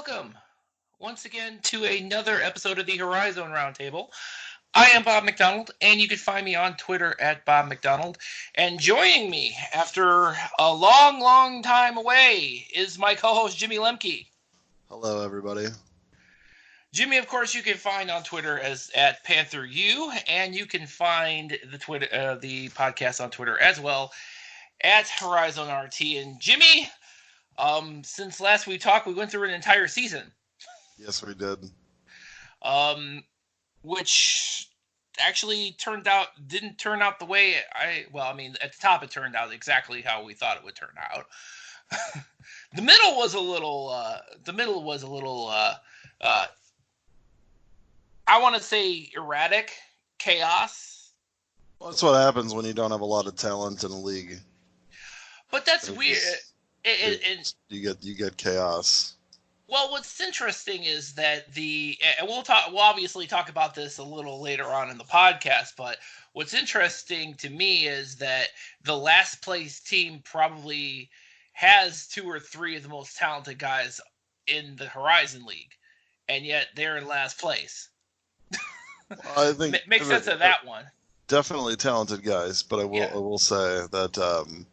welcome once again to another episode of the Horizon Roundtable. I am Bob McDonald, and you can find me on Twitter at Bob McDonald. And joining me after a long time away is my co-host Jimmy Lemke. Hello, everybody. Jimmy, of course, you can find on Twitter as at PantherU, and you can find the podcast on Twitter as well at Horizon RT. And Jimmy, since last we talked, we went through an entire season. Yes, we did. Which actually didn't turn out the way at the top it turned out exactly how we thought it would turn out. The middle was a little I want to say erratic, chaos. Well, that's what happens when you don't have a lot of talent in a league. But that's weird. You get chaos. Well, what's interesting is that we'll obviously talk about this a little later on in the podcast, but what's interesting to me is that the last place team probably has two or three of the most talented guys in the Horizon League, and yet they're in last place. Well, I think makes sense of that one. Definitely talented guys, but I will say that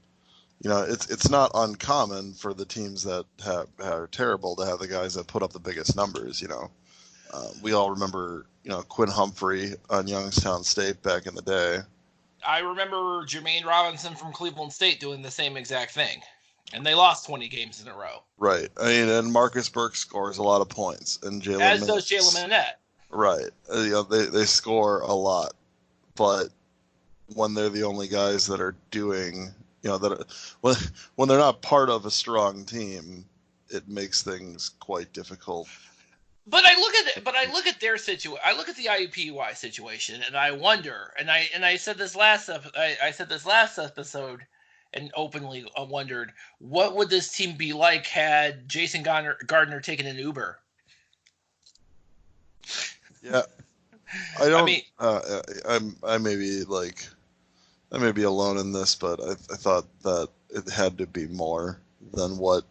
it's not uncommon for the teams that are terrible to have the guys that put up the biggest numbers. We all remember Quinn Humphrey on Youngstown State back in the day. I remember Jermaine Robinson from Cleveland State doing the same exact thing, and they lost 20 games in a row. Right. I mean, and Marcus Burke scores a lot of points, and as does Jalen Manette. Right. They score a lot, but when they're the only guys that are doing, when they're not part of a strong team, it makes things quite difficult. But I look at their situation. I look at the IUPUI situation, and I wonder. And I said this last episode, and openly wondered, what would this team be like had Jason Gardner taken an Uber? Yeah, I don't. I may be alone in this, but I thought that it had to be more than what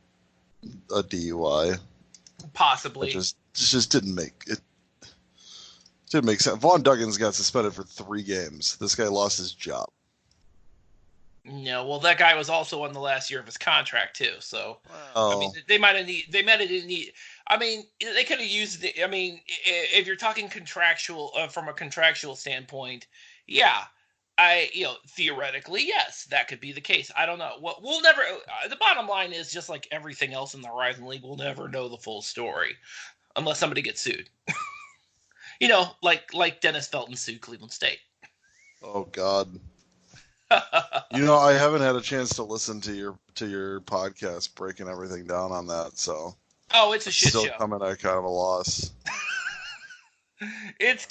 a DUI. Possibly. It just didn't make it. Didn't make sense. Vaughn Duggins got suspended for 3 games. This guy lost his job. No, well, that guy was also on the last year of his contract too. So, well, I mean, they might have need. I mean, they could have used it. I mean, if you're talking contractual from a contractual standpoint, yeah, theoretically, yes, that could be the case. I don't know. We'll never. The bottom line is, just like everything else in the Horizon League, we'll never know the full story unless somebody gets sued. Like Dennis Felton sued Cleveland State. Oh God. I haven't had a chance to listen to your podcast breaking everything down on that, so. Oh, it's a shit show. Still coming at kind of a loss. It's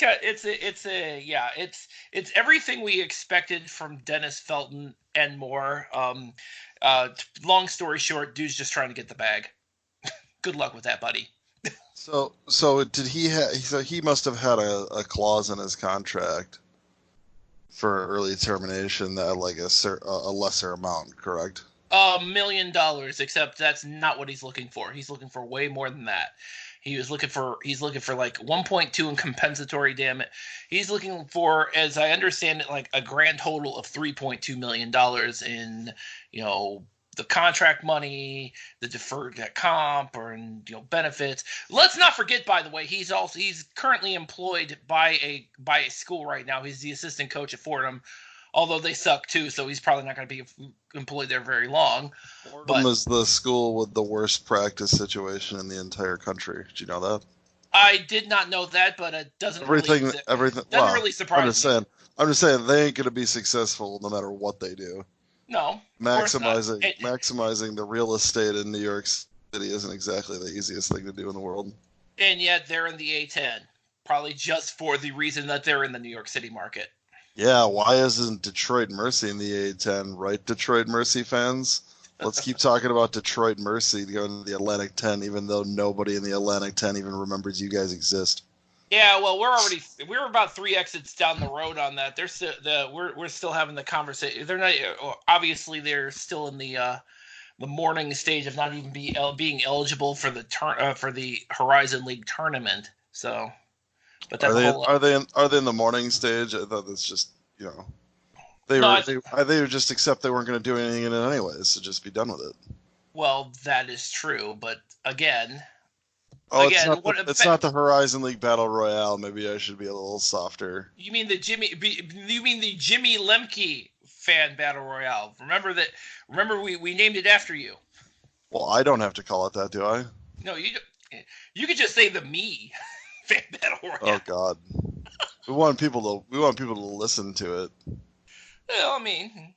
everything we expected from Dennis Felton and more. Long story short, dude's just trying to get the bag. Good luck with that, buddy. So did he so he must have had a clause in his contract for early termination that like a lesser amount, correct? $1 million, except that's not what he's looking for. He's looking for way more than that. He's looking for like 1.2 in compensatory damage. He's looking for, as I understand it, like a grand total of $3.2 million in, the contract money, the deferred comp, or benefits. Let's not forget, by the way, he's currently employed by a school right now. He's the assistant coach at Fordham, although they suck too, so he's probably not going to be employed there very long. Fordham is the school with the worst practice situation in the entire country. Did you know that? I did not know that, but it doesn't really surprise me. I'm just saying they ain't going to be successful no matter what they do. No. Maximizing the real estate in New York City isn't exactly the easiest thing to do in the world. And yet they're in the A10, probably just for the reason that they're in the New York City market. Yeah, why isn't Detroit Mercy in the A10, right, Detroit Mercy fans? Let's keep talking about Detroit Mercy going to the Atlantic 10, even though nobody in the Atlantic 10 even remembers you guys exist. Yeah, well, we're about 3 exits down the road on that. We're still having the conversation. They're not, obviously they're still in the the morning stage of not even being eligible for the Horizon League tournament. So, but Are that's a they whole. are they in the morning stage? I thought that's just No, they would just accept they weren't going to do anything in it anyways, so just be done with it. well, that is true, but again, Oh, what it's not the Horizon League Battle Royale. Maybe I should be a little softer. you mean the Jimmy Lemke fan battle royale? Remember we named it after you. Well, I don't have to call it that, do I? No, you could just say the me fan battle royale. Oh God, we want people to listen to it. Well, I mean,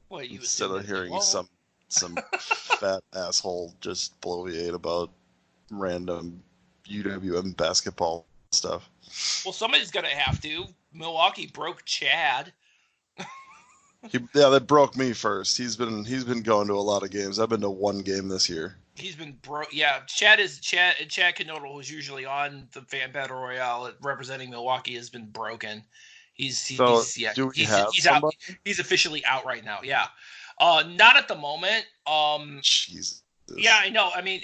what you instead of hearing some fat asshole just bloviate about random UWM basketball stuff. Well, somebody's gonna have to. Milwaukee broke Chad. That broke me first. He's been going to a lot of games. I've been to one game this year. He's been broke. Yeah, Chad Knodel, who's usually on the fan battle royale representing Milwaukee, has been broken. He's out. He's officially out right now. Yeah, not at the moment. Jesus. Yeah, I know. I mean,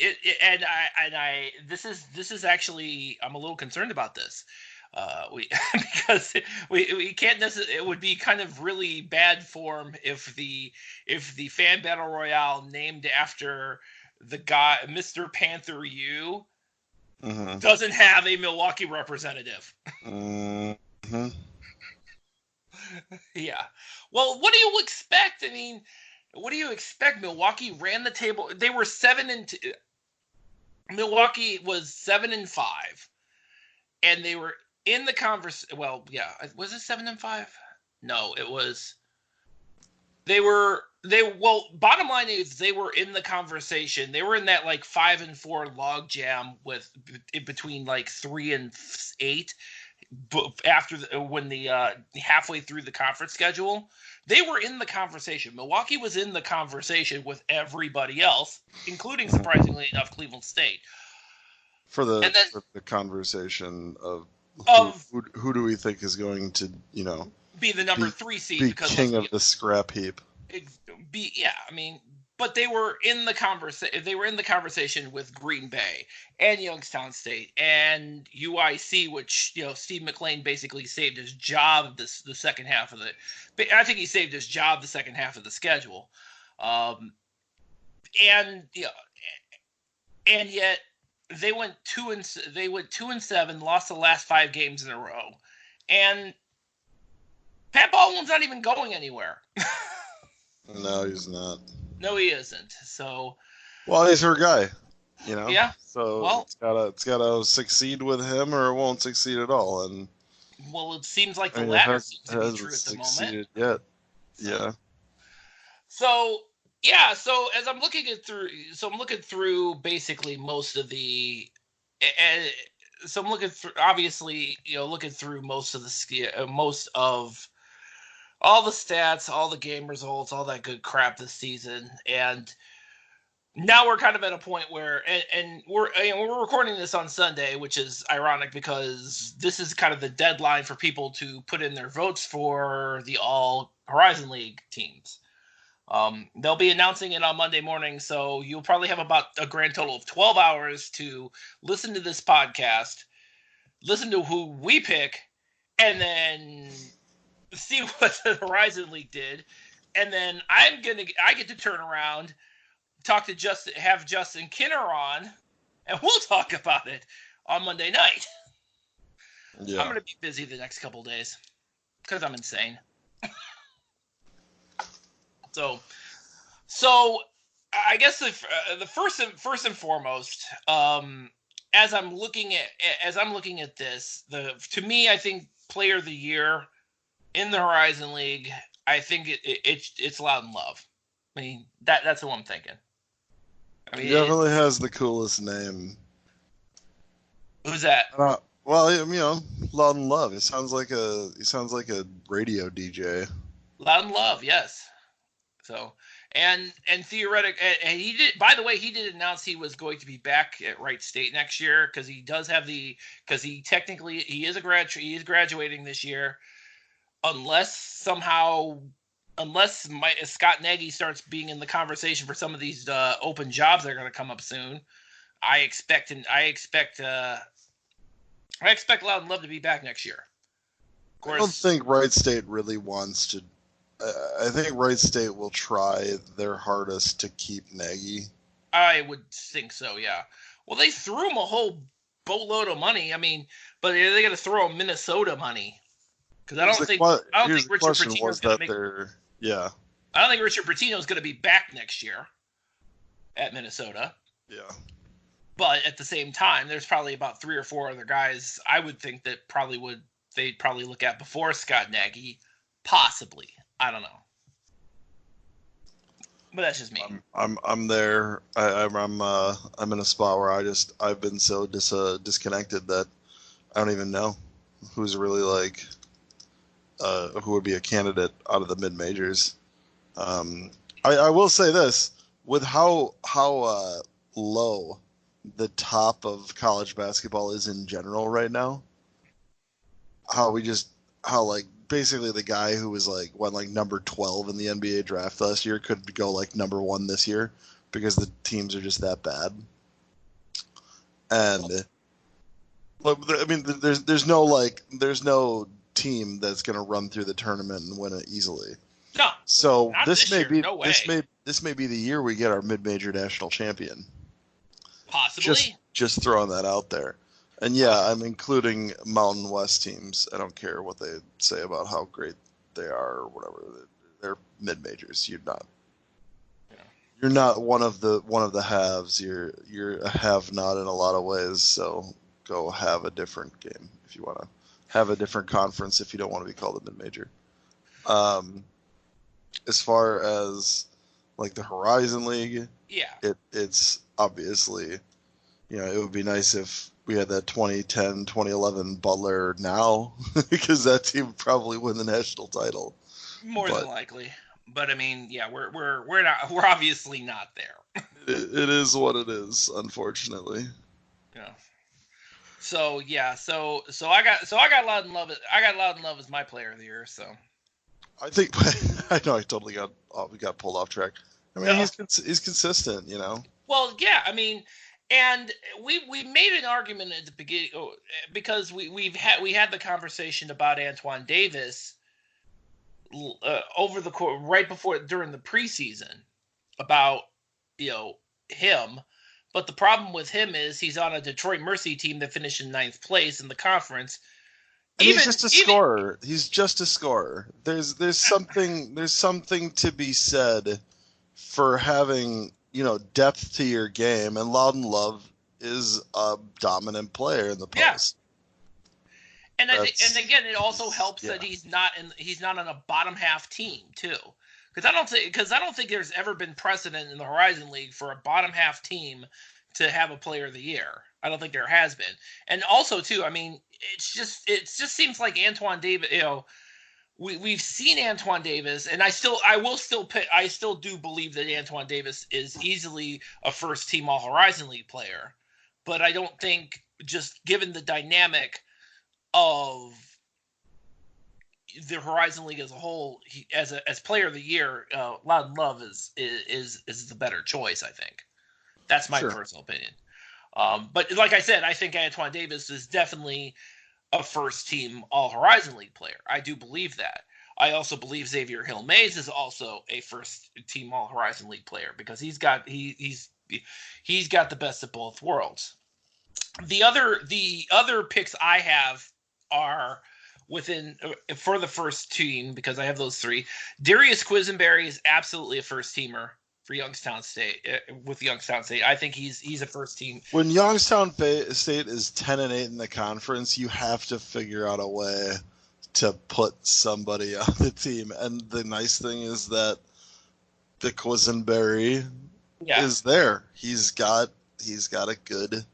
this is actually, I'm a little concerned about this. Because we can't necessarily. It would be kind of really bad form if the fan battle royale named after the guy, Mr. Panther U, doesn't have a Milwaukee representative. Mm-hmm. Yeah. Well, what do you expect? I mean, what do you expect? Milwaukee ran the table. They were 7-2. Milwaukee was 7-5, and they were in the conversation. Well, yeah, was it 7-5? No, it was. Well, bottom line is they were in the conversation. They were in that like 5-4 log jam with in between like 3 and 8. After when the halfway through the conference schedule, they were in the conversation. Milwaukee was in the conversation with everybody else, including, surprisingly enough, Cleveland State. For the conversation of who do we think is going to be the number 3 seed, be king of the scrap heap? I mean, but they were in the conversation. They were in the conversation with Green Bay and Youngstown State and UIC, which Steve McLean basically saved his job the second half of the. I think he saved his job the second half of the schedule, and yet they went 2-7, lost the last 5 games in a row, and Pat Baldwin's not even going anywhere. No, he's not. No, he isn't. So, well, he's her guy, Yeah. So it's gotta succeed with him, or it won't succeed at all. And well, it seems like the latter seems to be true at the moment. Yet. Yeah. So yeah. So as I'm looking through basically most of the. So I'm looking through, obviously, looking through most of all the stats, all the game results, all that good crap this season, and now we're kind of at a point where, and we're recording this on Sunday, which is ironic because this is kind of the deadline for people to put in their votes for the All Horizon League teams. They'll be announcing it on Monday morning, so you'll probably have about a grand total of 12 hours to listen to this podcast, listen to who we pick, and then see what the Horizon League did, and then I get to turn around, have Justin Kinner on, and we'll talk about it on Monday night. Yeah. I'm going to be busy the next couple days because I'm insane. So I guess the first and foremost, as I'm looking at this, to me, I think player of the year in the Horizon League, I think it's Loudon Love. I mean, that's what I'm thinking. I mean, he definitely has the coolest name. Who's that? Well, Loudon Love. He sounds like a radio DJ. Loudon Love, yes. So, and theoretic, and he did. By the way, he did announce he was going to be back at Wright State next year because he does have because he is graduating this year, unless somehow unless Scott Nagy starts being in the conversation for some of these open jobs that are going to come up soon, I expect Loudon Love to be back next year. Of course, I don't think Wright State really wants to. I think Wright State will try their hardest to keep Nagy. I would think so, yeah. Well, they threw him a whole boatload of money. I mean, but are they going to throw him Minnesota money? Because I don't think Richard Pitino's going to make. Yeah. I don't think Richard Pitino's going to be back next year at Minnesota. Yeah. But at the same time, there's probably about 3 or 4 other guys I would think that they'd probably look at before Scott Nagy, possibly. I don't know. But that's just me. I'm there. I'm in a spot where I've been so disconnected that I don't even know who's really like who would be a candidate out of the mid majors. I will say this, with how low the top of college basketball is in general right now, how like basically the guy who was went number 12 in the NBA draft last year could go number 1 this year because the teams are just that bad. And I mean, there's no team that's going to run through the tournament and win it easily. No. So this may be the year we get our mid-major national champion. Possibly. Just throwing that out there. And yeah, I'm including Mountain West teams. I don't care what they say about how great they are or whatever. They're mid-majors. You're not one of the haves. You're a have-not in a lot of ways. So go have a different game if you want to have a different conference. If you don't want to be called a mid-major. As far as the Horizon League, yeah, it's obviously, it would be nice if we had that 2010, 2011 Butler now, because that team would probably win the national title. More than likely. But I mean, yeah, we're obviously not there. It is what it is, unfortunately. Yeah. So yeah, so I got Loudon Love as my player of the year. So I think I know I totally got pulled off track. I mean, he's consistent, Well, yeah, I mean, and we made an argument at the beginning because we had the conversation about Antoine Davis over the court during the preseason about him. But the problem with him is he's on a Detroit Mercy team that finished in 9th place in the conference. He's just a scorer. He's just a scorer. There's something to be said for having depth to your game, and Loudon Love is a dominant player in the post. Yeah. And again, it also helps that he's not on a bottom half team too. Because I don't think there's ever been precedent in the Horizon League for a bottom half team to have a player of the year. I don't think there has been. And also too, I mean, it just seems like Antoine Davis, we've seen Antoine Davis, and I still do believe that Antoine Davis is easily a first team All Horizon League player. But I don't think, just given the dynamic of the Horizon League as a whole, as player of the year, Loudon Love is the better choice. I think that's my personal opinion. But like I said, I think Antoine Davis is definitely a first team All Horizon League player. I do believe that. I also believe Xavier Hill Mays is also a first team All Horizon League player because he's got the best of both worlds. The other picks I have are for the first team, because I have those 3. Darius Quisenberry is absolutely a first teamer for Youngstown State. With Youngstown State, I think he's a first team. When Youngstown State is 10-8 in the conference, you have to figure out a way to put somebody on the team. And the nice thing is that the Quisenberry is there. He's got a good.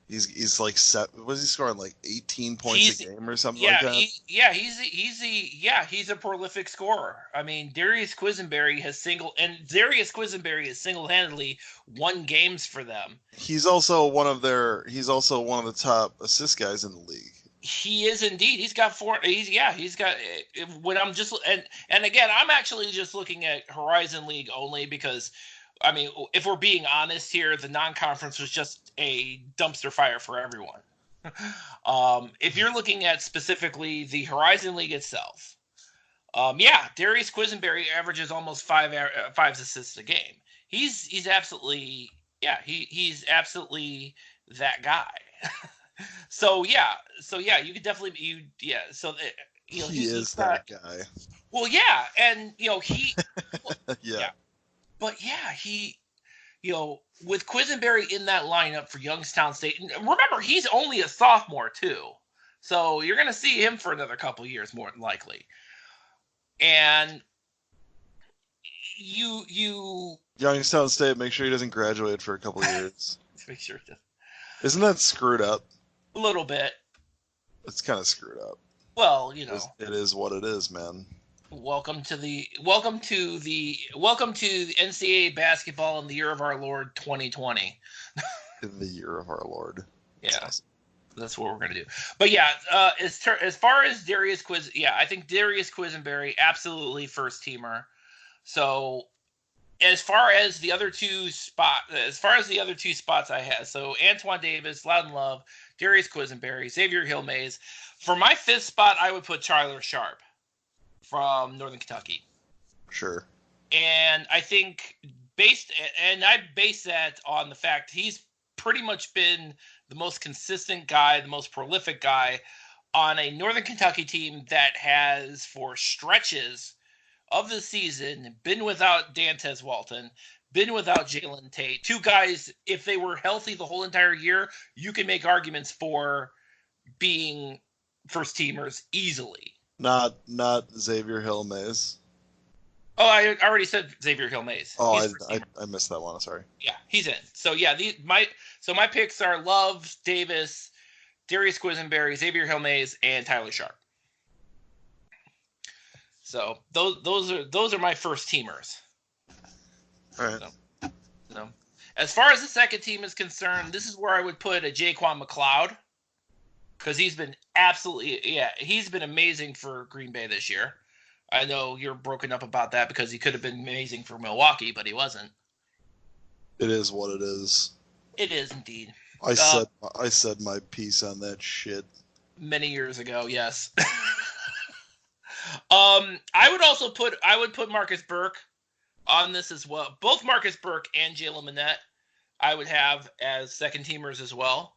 He's like set. Was he scoring 18 points a game or something like that? He's a prolific scorer. I mean, Darius Quisenberry has single-handedly won games for them. He's also one of the top assist guys in the league. He is indeed. He's got four. He's got. When I'm just and again, I'm actually just looking at Horizon League only because, I mean, if we're being honest here, the non-conference was just a dumpster fire for everyone. If you're looking at specifically the Horizon League itself, Darius Quisenberry averages almost five assists a game. He's absolutely he's absolutely that guy. So you could definitely He he's is not. that guy. Well, yeah, and he well, Yeah. yeah, but he with Quisenberry in that lineup for Youngstown State. And remember, he's only a sophomore too, so you're going to see him for another couple years more than likely. And you Youngstown State, make sure he doesn't graduate for a couple of years. make sure to Isn't that screwed up? a little bit. It's kind of screwed up. Well, It is what it is, man. Welcome to the NCAA basketball in the year of our Lord 2020. In the year of our Lord. Yeah, awesome. That's what we're gonna do. But yeah, as far as I think Darius Quisenberry absolutely first teamer. So as far as the other two spots I had, so Antoine Davis, Loudon Love, Darius Quisenberry, Xavier Hill-Mays. For my fifth spot, I would put Tyler Sharp from Northern Kentucky. Sure. And I think I base that on the fact he's pretty much been the most consistent guy, the most prolific guy on a Northern Kentucky team that has, for stretches of the season, been without Dantez Walton, been without Jalen Tate. Two guys, if they were healthy the whole entire year, you can make arguments for being first teamers easily. Not Xavier Hill-Mays. Oh, I already said Xavier Hill-Mays. Oh, I missed that one. Sorry. Yeah, he's in. So yeah, my picks are Love, Davis, Darius Quisenberry, Xavier Hill-Mays, and Tyler Sharp. So those are my first teamers. All right. So, as far as the second team is concerned, this is where I would put a Jaquan McLeod, because he's been he's been amazing for Green Bay this year. I know you're broken up about that because he could have been amazing for Milwaukee, but he wasn't. It is what it is. It is indeed. I said my piece on that shit many years ago. Yes. I would put Marcus Burke on this as well. Both Marcus Burke and Jalen Minette, I would have as second teamers as well.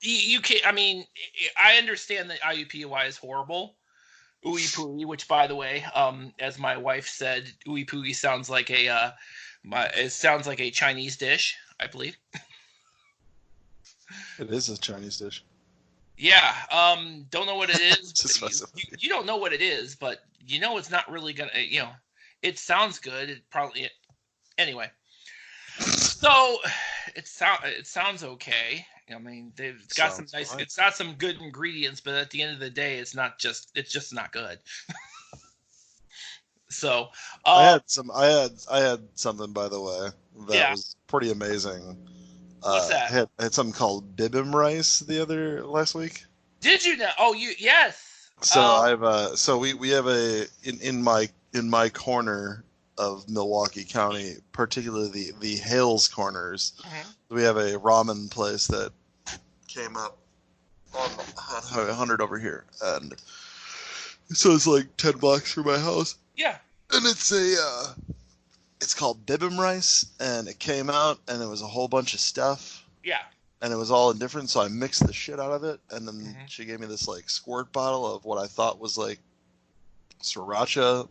You can't. I mean, I understand that IUPUI is horrible. Ooey Pooey, which, by the way, as my wife said, Ooey Pooey sounds like a Chinese dish, I believe. It is a Chinese dish. Yeah. Don't know what it is. you don't know what it is, but it's not really gonna. It sounds good. It probably. Anyway. So it sounds okay. I mean, it's got some nice. Fine. It's got some good ingredients, but at the end of the day, it's just not good. So I had something, by the way, that was pretty amazing. What's that? I had something called bibim rice last week. Did you know? Oh, yes. So we have in my corner of Milwaukee County, particularly the Hales corners, we have a ramen place that came up on 100 over here, and so it's like $10 for my house. Yeah, and it's called bibim rice, and it came out, and it was a whole bunch of stuff. Yeah, and it was all indifferent, so I mixed the shit out of it, and then she gave me this like squirt bottle of what I thought was like sriracha,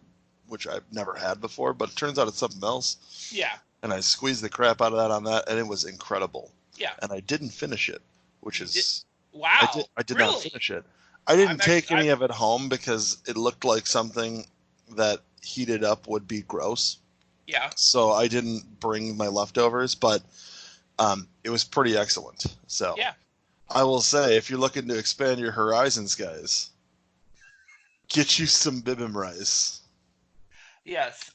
which I've never had before, but it turns out it's something else. Yeah. And I squeezed the crap out of that on that, and it was incredible. Yeah. And I didn't finish it, which is... Wow. I did really? not finish it. I didn't take any of it home because it looked like something that heated up would be gross. Yeah. So I didn't bring my leftovers, but it was pretty excellent. So yeah. I will say, if you're looking to expand your horizons, guys, get you some bibim rice. Yes.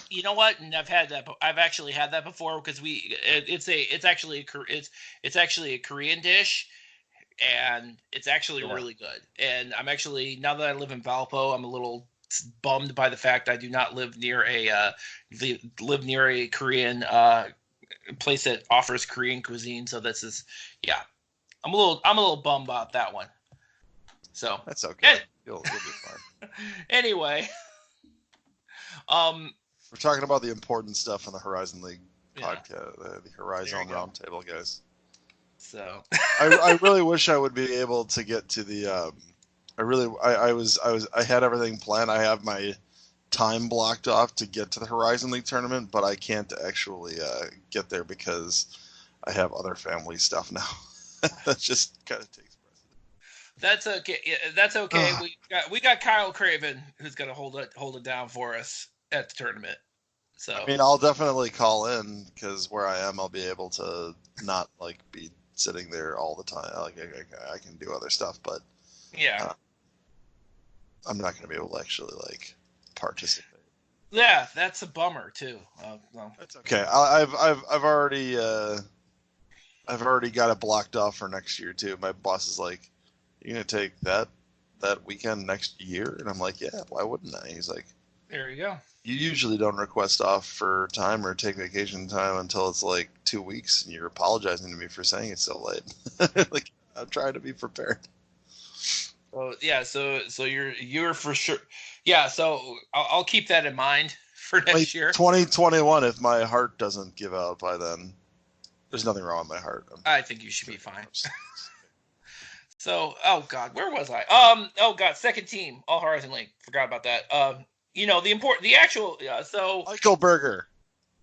You know what? And I've actually had that before because it's actually a Korean dish. and it's actually really good. And I'm actually, now that I live in Valpo, I'm a little bummed by the fact I do not live near a Korean place that offers Korean cuisine. So this is, yeah, I'm a little bummed about that one. So that's okay. You'll be fine. Anyway, we're talking about the important stuff on the Horizon League podcast, the Horizon Roundtable guys. So I really wish I would be able to get to the. I had everything planned. I have my time blocked off to get to the Horizon League tournament, but I can't actually get there because I have other family stuff now. That just kind of takes precedent. That's okay. Yeah, that's okay. We got Kyle Craven who's gonna hold it down for us at the tournament. So I mean, I'll definitely call in because where I am, I'll be able to not like be sitting there all the time. Like I can do other stuff, but yeah, I'm not going to be able to actually like participate. Yeah, that's a bummer too. That's okay. I've already got it blocked off for next year too. My boss is like, "You gonna take that weekend next year?" And I'm like, "Yeah, why wouldn't I?" He's like, "There you go. You usually don't request off for time or take vacation time until it's like 2 weeks, and you're apologizing to me for saying it so late." Like, I'm trying to be prepared. Oh yeah, so you're for sure. Yeah, so I'll keep that in mind for next year. 2021, if my heart doesn't give out by then, there's nothing wrong with my heart. I think you should be fine. So, oh god, where was I? Oh god, second team, All Horizon League. Forgot about that. So Eichelberger.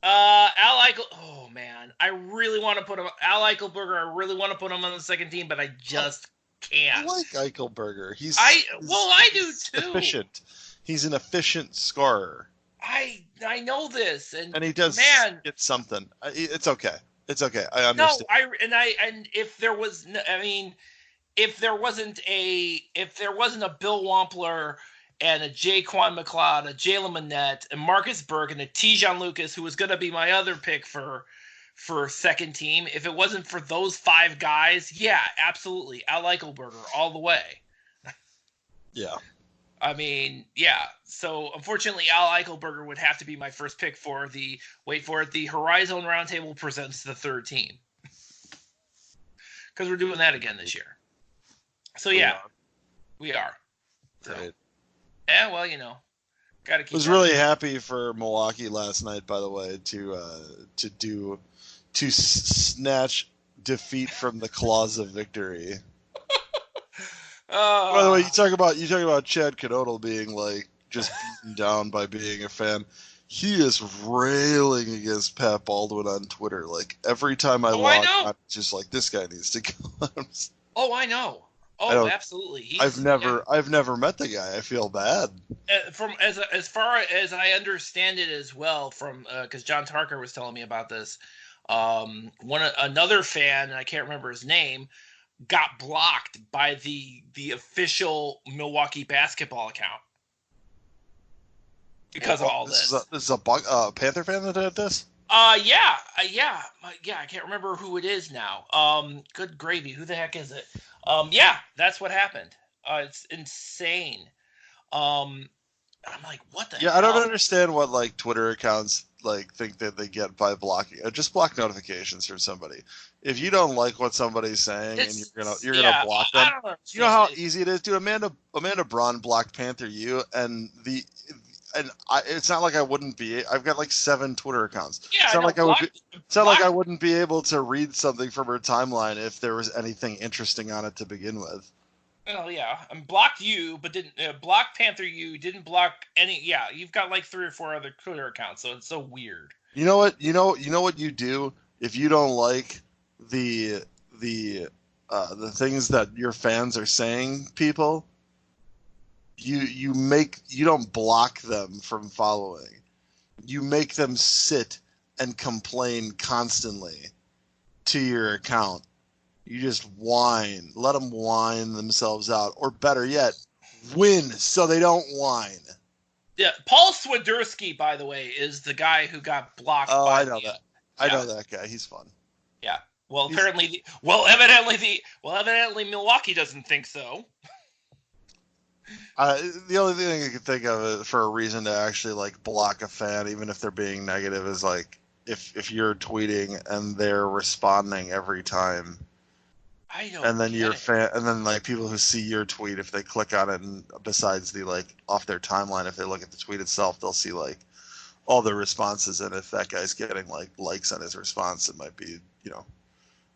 Al Eichel. Oh man, I really want to put him. Al Eichelberger. I really want to put him on the second team, but I just can't. I like Eichelberger. I do too. Efficient. He's an efficient scorer. I know this, and he does get something. It's okay. It's okay. I understand. No, and if there was, if there wasn't a Bill Wampler and a Jaquan McLeod, a Jalen Manette, and Marcus Burke, and a Tijan Lucas, who was going to be my other pick for second team, if it wasn't for those 5 guys, yeah, absolutely, Al Eichelberger all the way. Yeah. Yeah. So unfortunately, Al Eichelberger would have to be my first pick for the Horizon Roundtable presents the third team, because we're doing that again this year. So yeah, we are. So, right. Yeah, well, gotta keep. I was really happy for Milwaukee last night, by the way, to snatch defeat from the claws of victory. By the way, you talk about Chad Knodel being like just beaten down by being a fan. He is railing against Pat Baldwin on Twitter. Like every time I log on, just like, this guy needs to go. Oh, I know. Oh, absolutely. I've never met the guy. I feel bad. From as far as I understand it as well, from because John Tarker was telling me about this. Another fan, and I can't remember his name, got blocked by the official Milwaukee basketball account because of all this. This is a Panther fan that did this? Yeah. I can't remember who it is now. Good gravy. Who the heck is it? Yeah, that's what happened. It's insane. I'm like, what the hell? Yeah, I don't understand what like Twitter accounts like think that they get by blocking. Just block notifications from somebody. If you don't like what somebody's saying and you're gonna block them, you know how easy it is, dude. Amanda Braun blocked Panther U, and it's not like I wouldn't be. I've got like 7 Twitter accounts. Yeah, it's not like I wouldn't be able to read something from her timeline if there was anything interesting on it to begin with. Oh yeah, I blocked you, but didn't block Panther U. Didn't block any. Yeah, you've got like 3 or 4 other Twitter accounts, so it's so weird. You know what? You know what you do if you don't like the things that your fans are saying, people. You don't block them from following. You make them sit and complain constantly to your account. You just whine. Let them whine themselves out. Or better yet, win so they don't whine. Yeah, Paul Swiderski, by the way, is the guy who got blocked. Oh, I know that. I know that guy. He's fun. Yeah. Well, evidently Milwaukee doesn't think so. The only thing I could think of for a reason to actually like block a fan, even if they're being negative, is like if you're tweeting and they're responding every time, I don't and then get your it. fan, and then like people who see your tweet, if they click on it, and besides the like off their timeline, if they look at the tweet itself, they'll see like all the responses, and if that guy's getting like likes on his response, it might be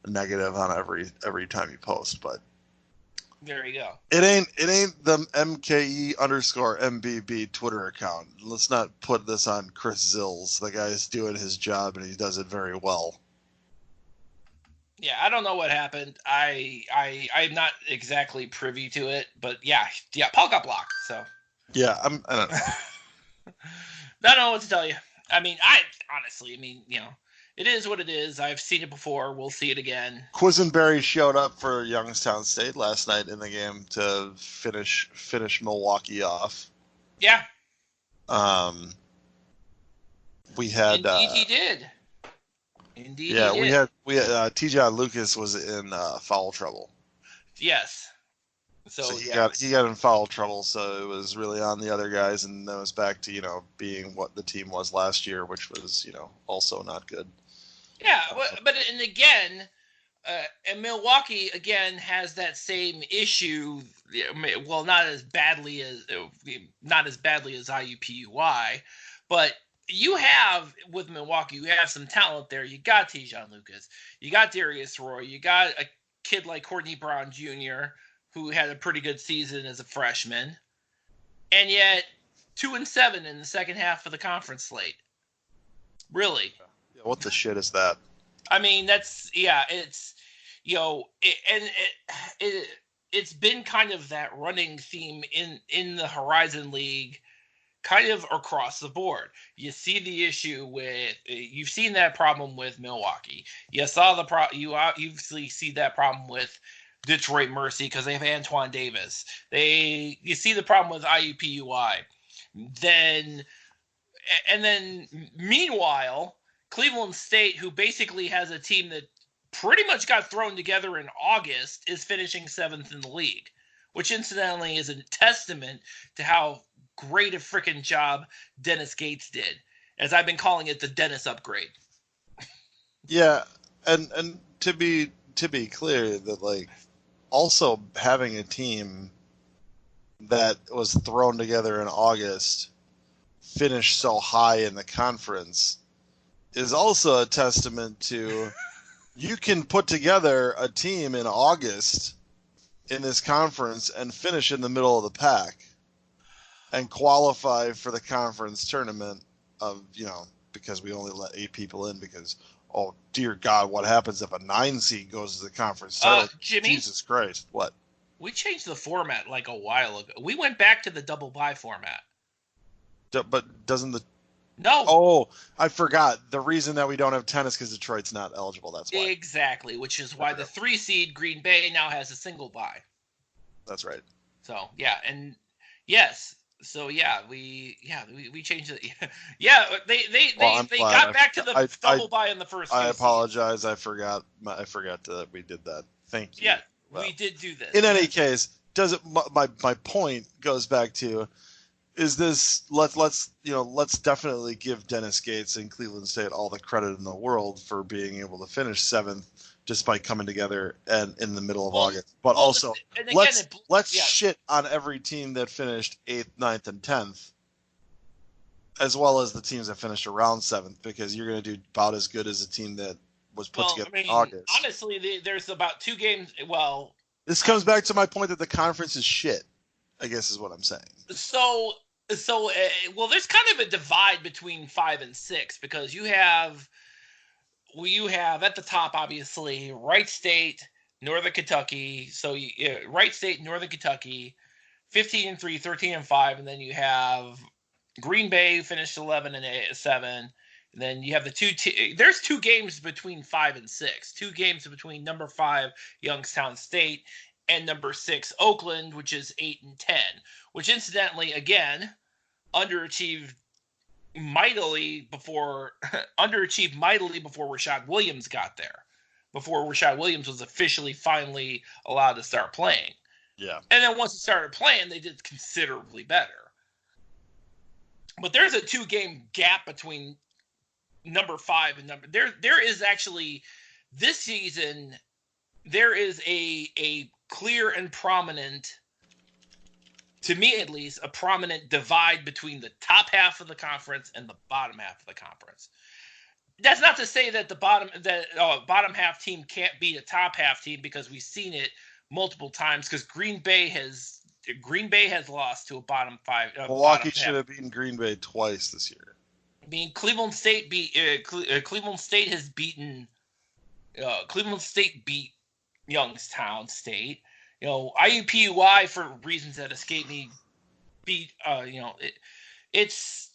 a negative on every time you post, but. There you go. It ain't the MKE_MBB Twitter account. Let's not put this on Chris Zills. The guy's doing his job and he does it very well. Yeah, I don't know what happened. I'm not exactly privy to it, but yeah, Paul got blocked. So yeah, I don't know. I don't know what to tell you. I mean, honestly, it is what it is. I've seen it before. We'll see it again. Quisenberry showed up for Youngstown State last night in the game to finish Milwaukee off. Yeah. We had. Indeed, he did. Indeed, yeah, he did. we had T-John Lucas was in foul trouble. Yes. So he got in foul trouble, so it was really on the other guys, and then it was back to being what the team was last year, which was also not good. Yeah, but and again, and Milwaukee again has that same issue. Well, not as badly as IUPUI, but you have with Milwaukee, you have some talent there. You got T-John Lucas, you got Darius Roy, you got a kid like Courtney Brown Jr. who had a pretty good season as a freshman, and yet 2-7 in the second half of the conference slate. Really. Yeah, what the shit is that? I mean, it's been kind of that running theme in the Horizon League, kind of across the board. You see the issue with, you've seen that problem with Milwaukee. You obviously see that problem with Detroit Mercy because they have Antoine Davis. You see the problem with IUPUI. Then meanwhile, Cleveland State, who basically has a team that pretty much got thrown together in August, is finishing 7th in the league, which incidentally is a testament to how great a freaking job Dennis Gates did, as I've been calling it the Dennis upgrade. Yeah, and to be clear, that like also having a team that was thrown together in August finish so high in the conference is also a testament to you can put together a team in August in this conference and finish in the middle of the pack and qualify for the conference tournament because we only let 8 people in because, oh, dear God, what happens if a 9 seed goes to the conference tournament? Jimmy? Jesus Christ, what? We changed the format like a while ago. We went back to the double bye format. But doesn't the... No. Oh, I forgot. The reason that we don't have tennis because Detroit's not eligible. That's why. Exactly, which is why the 3 seed Green Bay now has a single bye. That's right. So, yeah, and yes. So, yeah, we changed it. Yeah, they got back to the double bye in the first. I apologize. I forgot that we did that. Thank you. Yeah, we did do this. In any case, my point goes back to, is this let's definitely give Dennis Gates and Cleveland State all the credit in the world for being able to finish 7th just by coming together and in the middle of August. But also, let's shit on every team that finished 8th, 9th, and 10th, as well as the teams that finished around 7th, because you're going to do about as good as a team that was put together in August. Honestly, there's about 2 games. Well, this comes back to my point that the conference is shit, I guess is what I'm saying. So, there's kind of a divide between 5 and 6 because you have at the top, obviously, Wright State, Northern Kentucky. So, Wright State, Northern Kentucky, 15-3, 13-5, and then you have Green Bay finished 11-7. And then you have the there's 2 games between 5 and 6. 2 games between number 5 Youngstown State and number 6 Oakland, which is 8-10. Which incidentally, again, underachieved mightily before Rashad Williams got there. before Rashad Williams was officially finally allowed to start playing. Yeah. And then once he started playing, they did considerably better. But there's a 2-game gap between number 5 and number. There is actually this season. There is a clear and prominent, to me at least, a prominent divide between the top half of the conference and the bottom half of the conference. That's not to say that the bottom half team can't beat a top half team, because we've seen it multiple times. Because Green Bay has lost to a bottom 5. Milwaukee should have beaten Green Bay twice this year. I mean, Cleveland State has beaten. Cleveland State beat Youngstown State. IUPUI, for reasons that escape me, beat. It's.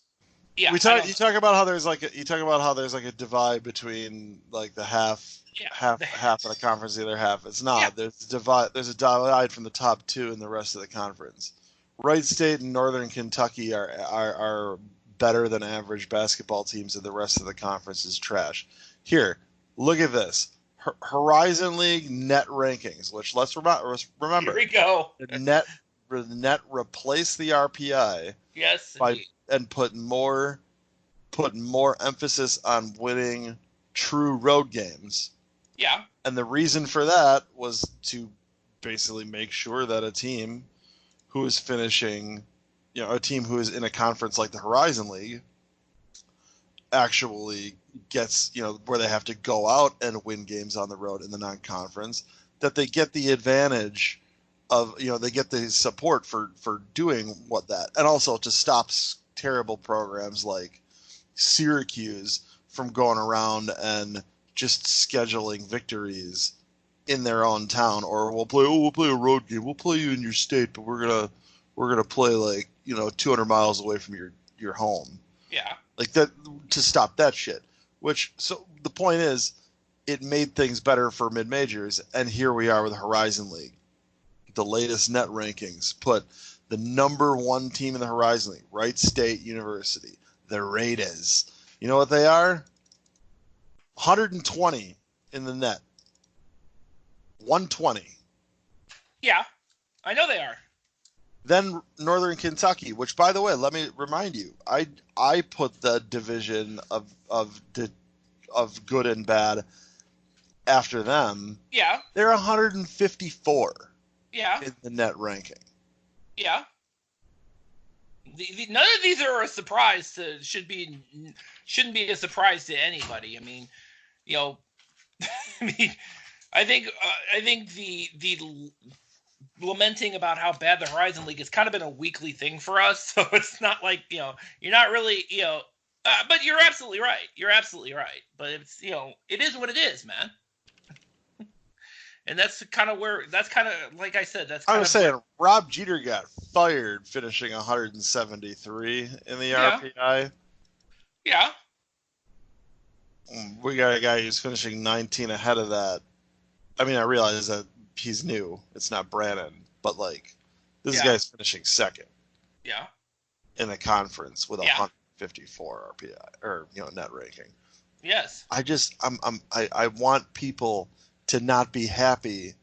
Yeah, you talk about how there's like a divide between like the half of the conference, the other half. It's not. Yeah. There's a divide from the top 2 and the rest of the conference. Wright State and Northern Kentucky are better than average basketball teams, and the rest of the conference is trash. Here, look at this. Horizon League net rankings, which let's remember. Here we go. The net replace the RPI. Yes. And put more emphasis on winning true road games. Yeah. And the reason for that was to basically make sure that a team who is finishing, a team who is in a conference like the Horizon League actually gets, where they have to go out and win games on the road in the non-conference, that they get the advantage of, they get the support for doing that. And also to stop terrible programs like Syracuse from going around and just scheduling victories in their own town, or we'll play a road game. We'll play you in your state, but we're gonna play like 200 miles away from your home. Yeah, like that, to stop that shit. So the point is, it made things better for mid majors, and here we are with the Horizon League. The latest net rankings put the number 1 team in the Horizon League, Wright State University, the Raiders. You know what they are? 120 in the net. 120. Yeah, I know they are. Then Northern Kentucky, which, by the way, let me remind you, I put the division of good and bad after them. Yeah. They're 154. Yeah. In the net ranking. Yeah. None of these are a surprise shouldn't be a surprise to anybody. I mean, I think the lamenting about how bad the Horizon League has kind of been a weekly thing for us. So it's not like, you're not really, but you're absolutely right. You're absolutely right. But it's, it is what it is, man. And that's kind of like I said, I was saying, Rob Jeter got fired finishing 173 in the RPI. Yeah. We got a guy who's finishing 19 ahead of that. I mean, I realize that he's new. It's not Brannon. But, this guy's finishing second. Yeah. In the conference with 154 RPI, or, net ranking. Yes. I want people to not be happy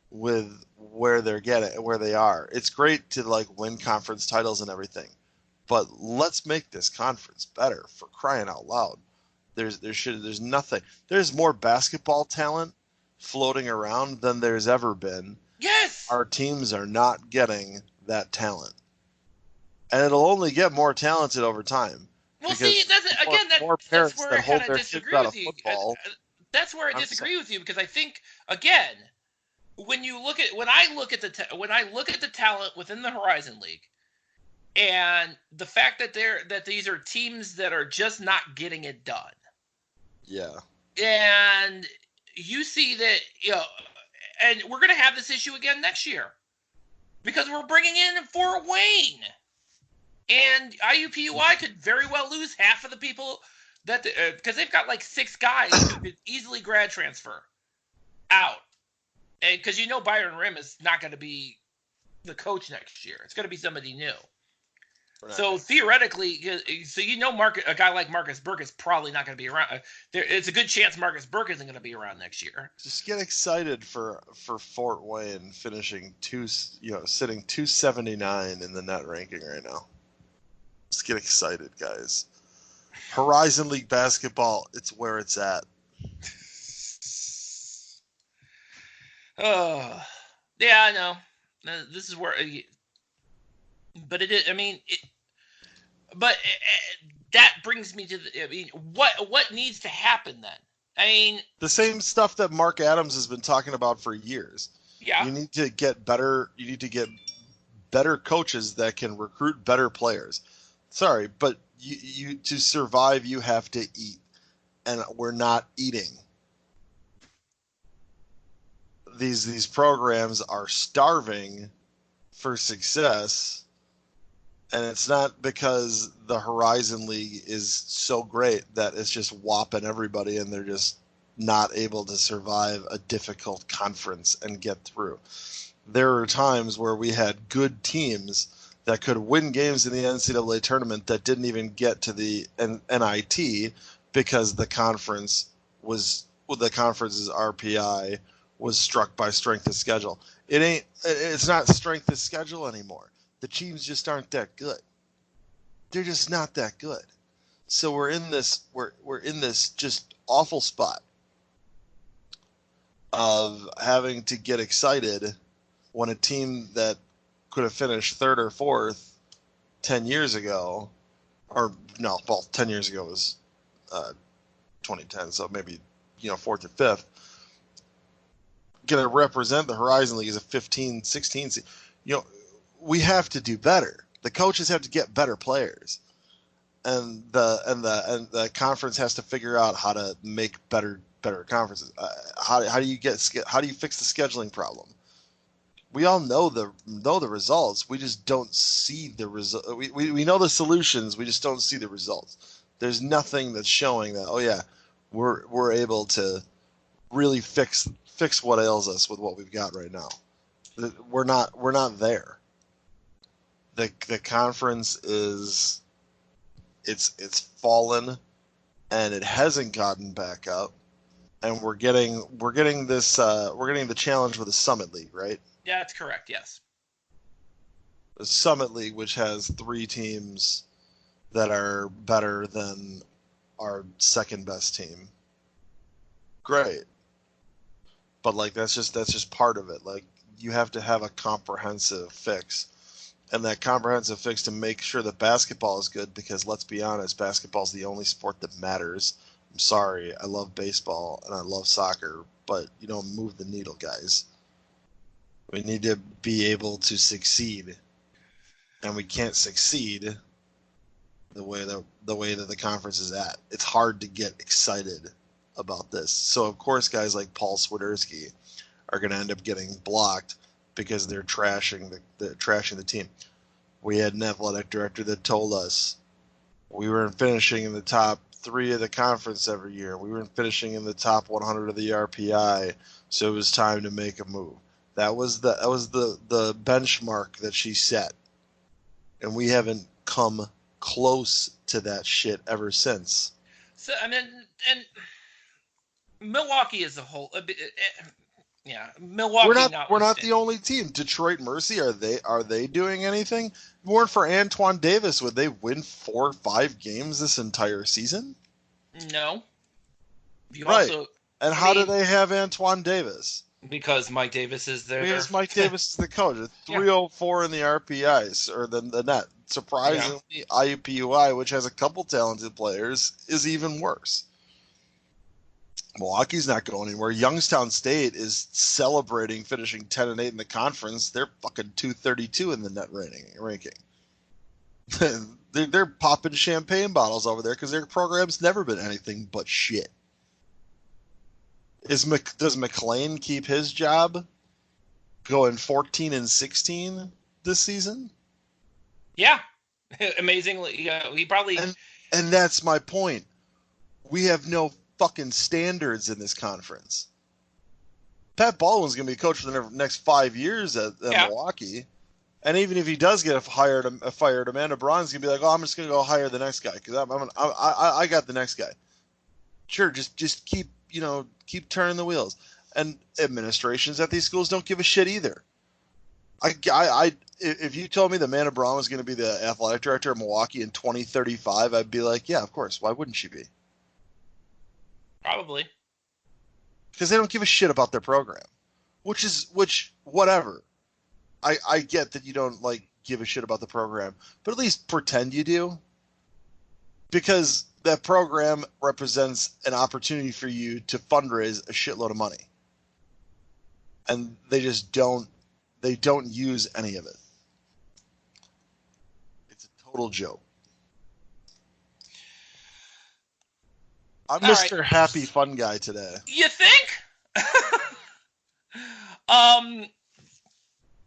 with where they are. It's great to win conference titles and everything, but let's make this conference better, for crying out loud. There's nothing. There's more basketball talent floating around than there's ever been. Yes. Our teams are not getting that talent, and it'll only get more talented over time. Well, see, more parents that's where that I hold kind their of kids disagree out with of you. football. That's where I disagree with you, because I think, again, when I look at the talent within the Horizon League, and the fact that these are teams that are just not getting it done. Yeah. And you see that, and we're going to have this issue again next year, because we're bringing in Fort Wayne. And IUPUI could very well lose half of the people because they've got 6 guys who could easily grad transfer out. And because Byron Rim is not going to be the coach next year. It's going to be somebody new. So theoretically, so a guy like Marcus Burke is probably not going to be around. It's a good chance Marcus Burke isn't going to be around next year. Just get excited for Fort Wayne finishing sitting 279 in the net ranking right now. Just get excited, guys. Horizon League basketball, it's where it's at. Oh, yeah, I know. This is where, but it is. I mean, that brings me to what needs to happen then? I mean, the same stuff that Mark Adams has been talking about for years. Yeah, you need to get better. You need to get better coaches that can recruit better players. Sorry, but you to survive, you have to eat, and we're not eating. These programs are starving for success, and it's not because the Horizon League is so great that it's just whopping everybody and they're just not able to survive a difficult conference and get through. There are times where we had good teams that could win games in the NCAA tournament that didn't even get to the NIT because the conference's RPI was struck by strength of schedule. It's not strength of schedule anymore. The teams just aren't that good. They're just not that good. So we're in this just awful spot of having to get excited when a team that could have finished third or fourth 10 years ago, 10 years ago was 2010, so maybe fourth or fifth, going to represent the Horizon League as a 15, 16 seed. We have to do better. The coaches have to get better players, and the conference has to figure out how to make better conferences. How do you fix the scheduling problem? We all know the results. We just don't see the result. We know the solutions. We just don't see the results. There's nothing that's showing that. Oh yeah, we're able to really fix what ails us with what we've got right now. We're not there. The conference is it's fallen, and it hasn't gotten back up, and we're getting the challenge with the Summit League, right? Yeah, that's correct. Yes. The Summit League, which has 3 teams that are better than our second best team. Great. But that's just part of it. You have to have a comprehensive fix. And that comprehensive fix to make sure that basketball is good, because let's be honest, basketball is the only sport that matters. I'm sorry, I love baseball and I love soccer, but you don't move the needle, guys. We need to be able to succeed, and we can't succeed the way that the conference is at. It's hard to get excited about this. So of course, guys like Paul Swiderski are going to end up getting blocked because they're trashing the team. We had an athletic director that told us we weren't finishing in the top 3 of the conference every year. We weren't finishing in the top 100 of the RPI, so it was time to make a move. That was the benchmark that she set, and we haven't come close to that shit ever since. So I mean, and Milwaukee as a whole. Yeah, Milwaukee. We're not the only team. Detroit Mercy, are they doing anything? If it weren't for Antoine Davis, would they win 4 or 5 games this entire season? No. Right. How do they have Antoine Davis? Because Mike Davis is there. Because Mike Davis is the coach. 304 in the RPIs, or the net. Surprisingly, IUPUI, which has a couple talented players, is even worse. Milwaukee's not going anywhere. Youngstown State is celebrating finishing 10-8 in the conference. They're fucking 232 in the net ranking. They're popping champagne bottles over there because their program's never been anything but shit. Does McLean keep his job going 14-16 this season? Yeah. Amazingly. Yeah, he probably... And that's my point. We have no fucking standards in this conference. Pat Baldwin's going to be coach for the next 5 years at Milwaukee, And even if he does get fired, Amanda Braun's gonna be like, "Oh, I'm just gonna go hire the next guy because I got the next guy." Sure, just keep turning the wheels. And administrations at these schools don't give a shit either. If you told me that Amanda Braun was going to be the athletic director of Milwaukee in 2035, I'd be like, yeah, of course. Why wouldn't she be? Probably. Because they don't give a shit about their program, whatever. I get that you don't like give a shit about the program, but at least pretend you do. Because that program represents an opportunity for you to fundraise a shitload of money. And they just don't use any of it. It's a total joke. I'm All Mr. right. Happy Fun Guy today. You think?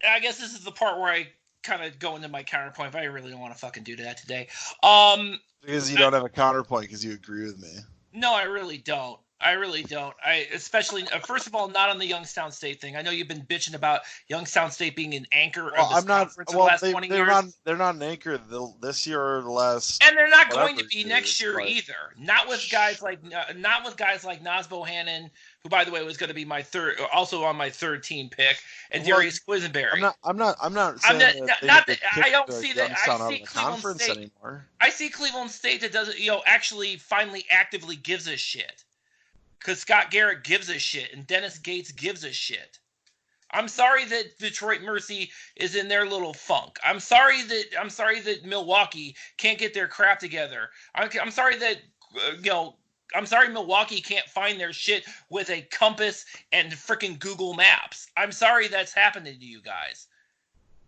I guess this is the part where I kind of go into my counterpoint, but I really don't want to fucking do that today. Because you don't have a counterpoint because you agree with me. No, I really don't. I especially first of all, not on the Youngstown State thing. I know you've been bitching about Youngstown State being an anchor of this conference for the last 20 years. They're not an anchor this year or the last. And they're not going to be next year either. Not with guys like Nas Bohannon, who by the way was going to be also on my third team pick, and Darius Quisenberry. I'm not saying I don't see that. I see Cleveland State anymore. I see Cleveland State that doesn't, actually finally actively gives a shit. Because Scott Garrett gives a shit and Dennis Gates gives a shit. I'm sorry that Detroit Mercy is in their little funk. I'm sorry that Milwaukee can't get their crap together. I'm sorry that I'm sorry Milwaukee can't find their shit with a compass and freaking Google Maps. I'm sorry that's happening to you guys.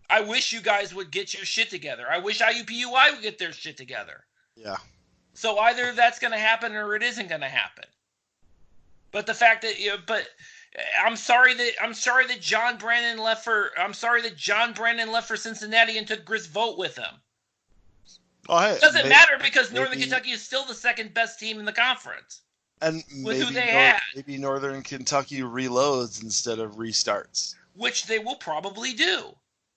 I wish you guys would get your shit together. I wish IUPUI would get their shit together. Yeah. So either that's going to happen or it isn't going to happen. But the fact that I'm sorry that John Brandon left for Cincinnati and took Gris Vogt with him. Oh, hey, it doesn't matter because Northern Kentucky is still the second best team in the conference. And maybe Northern Kentucky reloads instead of restarts, which they will probably do.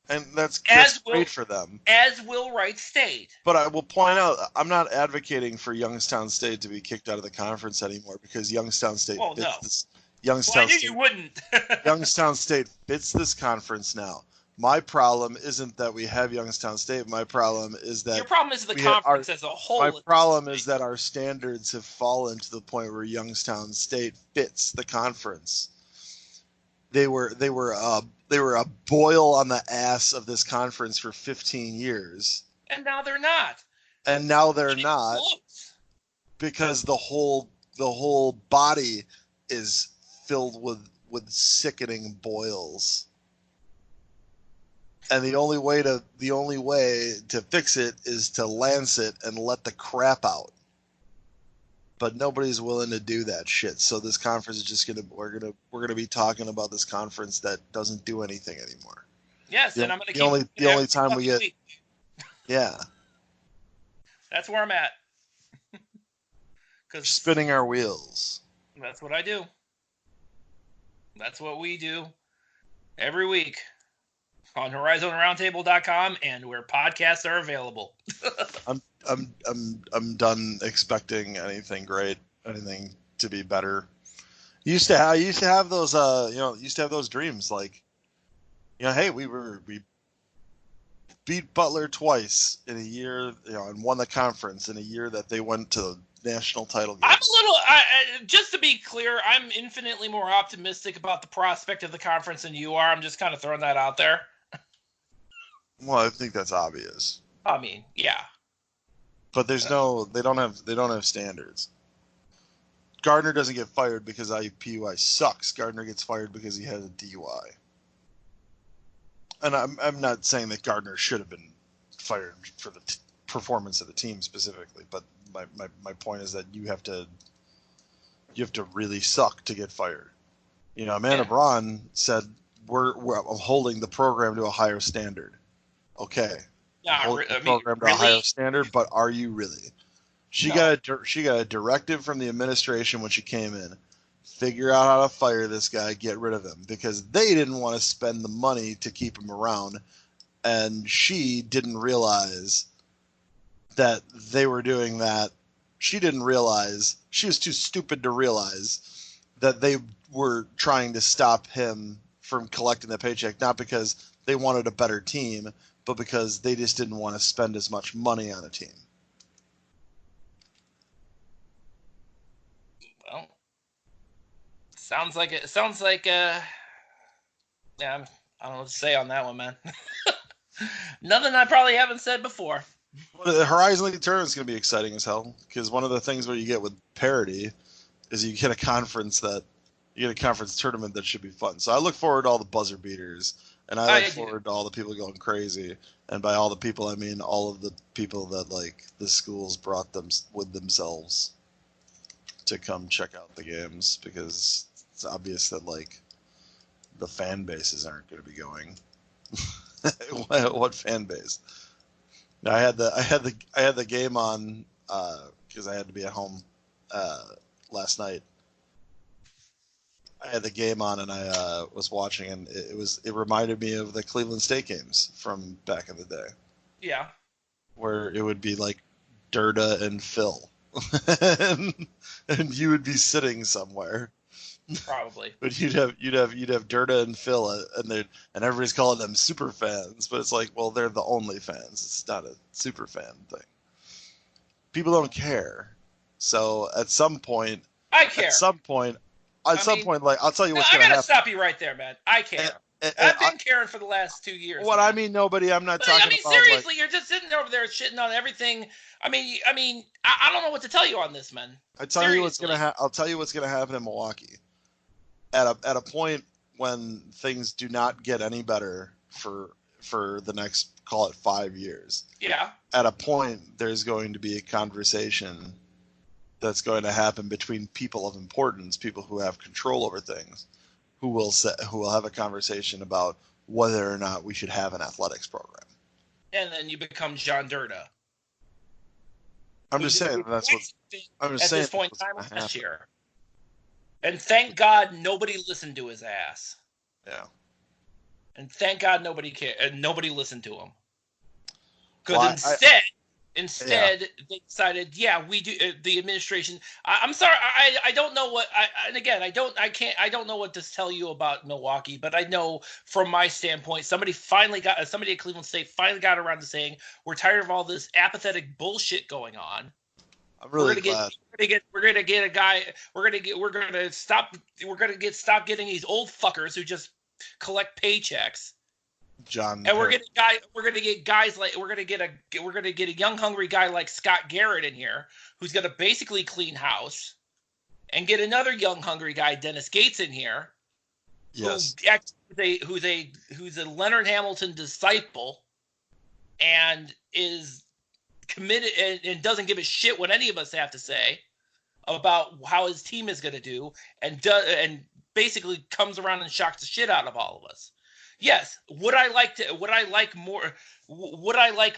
And that's great for them. As will Wright State. But I will point out, I'm not advocating for Youngstown State to be kicked out of the conference anymore because Youngstown State fits this. I knew you wouldn't. Youngstown State fits this conference now. My problem isn't that we have Youngstown State. My problem is that your problem is the conference as a whole. My problem is that our standards have fallen to the point where Youngstown State fits the conference. They were a boil on the ass of this conference for 15 years. And now they're not. Because the whole body is filled with sickening boils. And the only way to fix it is to lance it and let the crap out. But nobody's willing to do that shit. So this conference is just we're gonna be talking about this conference that doesn't do anything anymore. Yes, and I'm gonna the only time we get. Yeah. That's where I'm at. Because spinning our wheels. That's what I do. That's what we do every week on HorizonRoundtable.com and where podcasts are available. I'm done expecting anything great, anything to be better. Used to have those dreams like, hey, we beat Butler twice in a year, and won the conference in a year that they went to national title games. Just to be clear, I'm infinitely more optimistic about the prospect of the conference than you are. I'm just kind of throwing that out there. Well, I think that's obvious. I mean, yeah. But they don't have standards. Gardner doesn't get fired because IUPUI sucks. Gardner gets fired because he has a DUI. And I'm not saying that Gardner should have been fired for the performance of the team specifically, but my point is that you have to really suck to get fired. Amanda Braun said we're holding the program to a higher standard. Okay. Program to a higher standard, but are you really? She got a directive from the administration when she came in. Figure out how to fire this guy, get rid of him, because they didn't want to spend the money to keep him around, and she didn't realize that they were doing that. She didn't realize, she was too stupid to realize that they were trying to stop him from collecting the paycheck, not because they wanted a better team, but because they just didn't want to spend as much money on a team. Well, sounds like yeah, I don't know what to say on that one, man. Nothing I probably haven't said before. Well, the Horizon League tournament is going to be exciting as hell, because one of the things what you get with parity is you get a conference tournament that should be fun. So I look forward to all the buzzer beaters, and I look forward to all the people going crazy. And by all the people, I mean all of the people that like the schools brought them with themselves to come check out the games, because it's obvious that like the fan bases aren't going to be going. What fan base? I had the game on because I had to be at home last night. I had the game on and I was watching, and it reminded me of the Cleveland State games from back in the day. Yeah. Where it would be like Durda and Phil, and you would be sitting somewhere. Probably. But you'd have Durda and Phil, and everybody's calling them super fans, but it's like, well, they're the only fans. It's not a super fan thing. People don't care. So at some point, I care. At some point, like, I'll tell you what's going to happen. I gotta stop you right there, man. I care. I've been caring for the last 2 years. What, man. I mean, nobody. I'm not talking about. I mean, seriously, you're just sitting over there shitting on everything. I don't know what to tell you on this, man. I'll tell you what's gonna happen in Milwaukee. At a point when things do not get any better for the next, call it, 5 years. Yeah. At a point, there's going to be a conversation that's going to happen between people of importance, people who have control over things, who will have a conversation about whether or not we should have an athletics program. And then you become John Durda. I'm just saying that's what. I'm just saying. At this point in time last year. And thank God nobody listened to his ass. Yeah. And thank God nobody cared. Nobody listened to him. Because instead, they decided, we do. The administration. I'm sorry. I don't know what. And again, I don't know what to tell you about Milwaukee. But I know from my standpoint, somebody at Cleveland State finally got around to saying, we're tired of all this apathetic bullshit going on. I'm really glad. We're gonna get a guy. We're gonna stop getting these old fuckers who just collect paychecks. We're gonna get a young hungry guy like Scott Garrett in here who's gonna basically clean house, and get another young hungry guy, Dennis Gates, in here. Yes. Who's a Leonard Hamilton disciple, and is committed and doesn't give a shit what any of us have to say about how his team is going to do, and basically comes around and shocks the shit out of all of us. Yes, would I like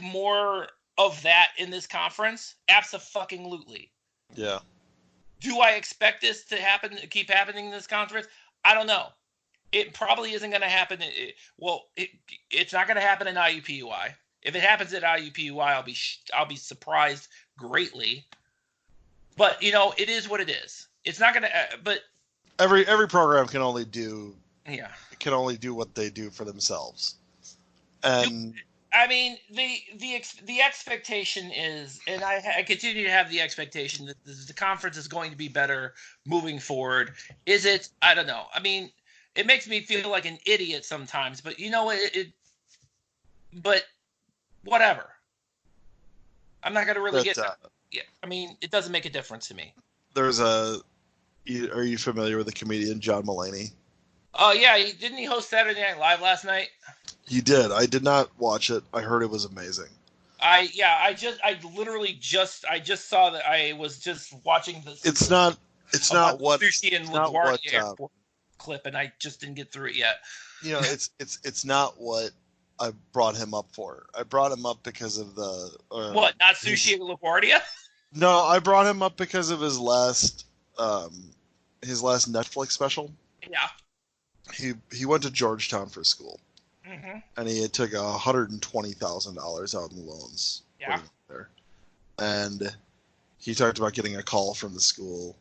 more of that in this conference? Abso-fucking-lutely. Yeah. Do I expect this to keep happening in this conference? I don't know. It probably isn't going to happen. It's not going to happen in IUPUI. If it happens at IUPUI, I'll be surprised greatly. But it is what it is. It's not gonna. But every program can only do. Yeah. Can only do what they do for themselves. And I mean, the expectation is, and I continue to have the expectation that the conference is going to be better moving forward. Is it? I don't know. I mean, it makes me feel like an idiot sometimes, but but whatever. I'm not going to really get. Yeah, I mean, it doesn't make a difference to me. Are you familiar with the comedian John Mulaney? Oh yeah, didn't he host Saturday Night Live last night? He did. I did not watch it. I heard it was amazing. I just saw that. I was just watching this. It's not what sushi and LaGuardia clip, and I just didn't get through it yet. It's not what I brought him up for. I brought him up because of the what? Not sushi and LaGuardia? No, I brought him up because of his last Netflix special. Yeah. He went to Georgetown for school. Mm-hmm. and he took $120,000 out in loans. Yeah. There, and he talked about getting a call from the school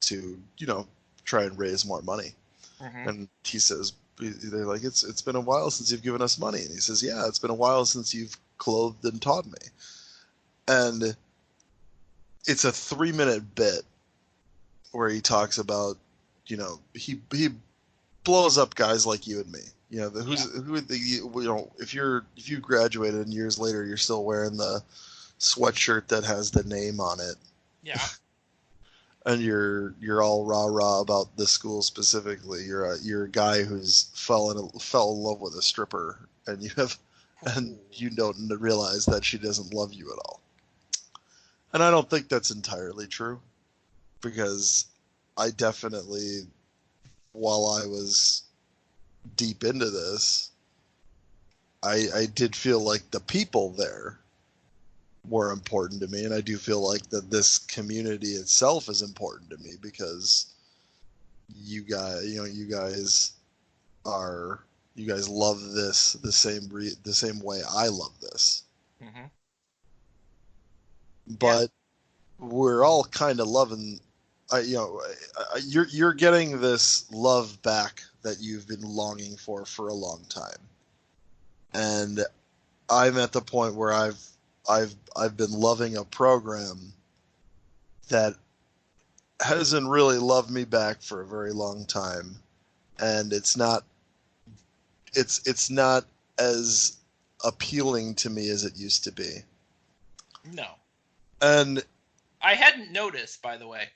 to try and raise more money. And he says, they're like, it's been a while since you've given us money, and he says, yeah, it's been a while since you've clothed and taught me. And it's a 3-minute bit where he talks about, he blows up guys like you and me. If you graduated and years later you're still wearing the sweatshirt that has the name on it. Yeah. And you're all rah about the school specifically. You're a guy who's fell in love with a stripper, and you don't realize that she doesn't love you at all. And I don't think that's entirely true, because I definitely, while I was deep into this, I did feel like the people there were important to me, and I do feel like that this community itself is important to me, because you guys love this the same way I love this. But we're all kind of loving. You're getting this love back that you've been longing for a long time, and I'm at the point where I've been loving a program that hasn't really loved me back for a very long time, and it's not as appealing to me as it used to be. No. And I hadn't noticed, by the way.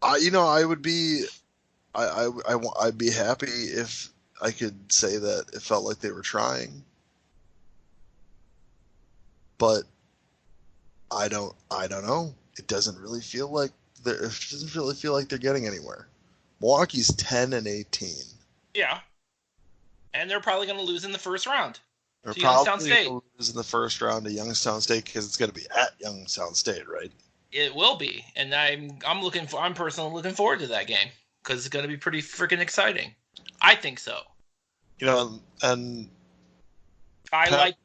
I'd be happy if I could say that it felt like they were trying. But I don't know. It doesn't really feel like they're getting anywhere. Milwaukee's 10-18. Yeah. And they're probably going to lose in the first round. They're probably going to lose in the first round to Youngstown State, because it's going to be at Youngstown State, right? It will be, and I'm personally looking forward to that game, because it's going to be pretty freaking exciting. I think so. And Pat